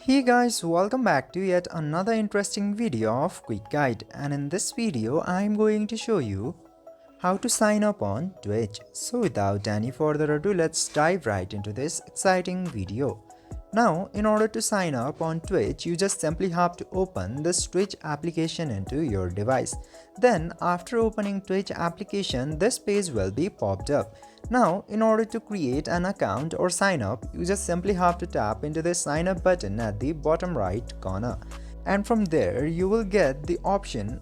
Hey guys, welcome back to yet another interesting video of Quick Guide, and in this video I am going to show you how to sign up on Twitch. So without any further ado, let's dive right into this exciting video. Now, in order to sign up on Twitch, you just simply have to open this Twitch application into your device. Then after opening Twitch application, this page will be popped up. Now, in order to create an account or sign up, you just simply have to tap into the sign up button at the bottom right corner. And from there, you will get the option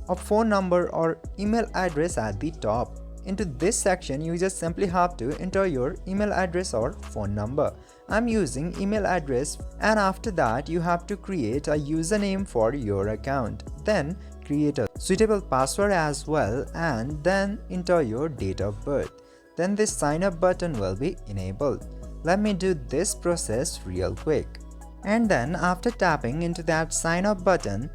of phone number or email address at the top. Into this section, you just simply have to enter your email address or phone number. I'm using email address, and after that you have to create a username for your account. Then create a suitable password as well, and then enter your date of birth. Then this sign up button will be enabled. Let me do this process real quick. And then after tapping into that sign up button,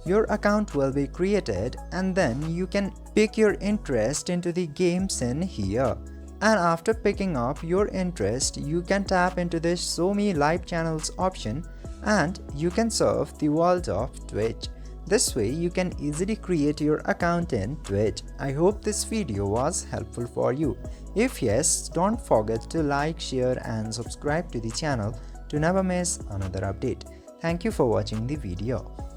your account will be created, and then you can pick your interest into the games in here. And after picking up your interest, you can tap into this show me live channels option, and you can surf the world of Twitch. This way you can easily create your account in Twitch. I hope this video was helpful for you. If yes, don't forget to like, share and subscribe to the channel to never miss another update. Thank you for watching the video.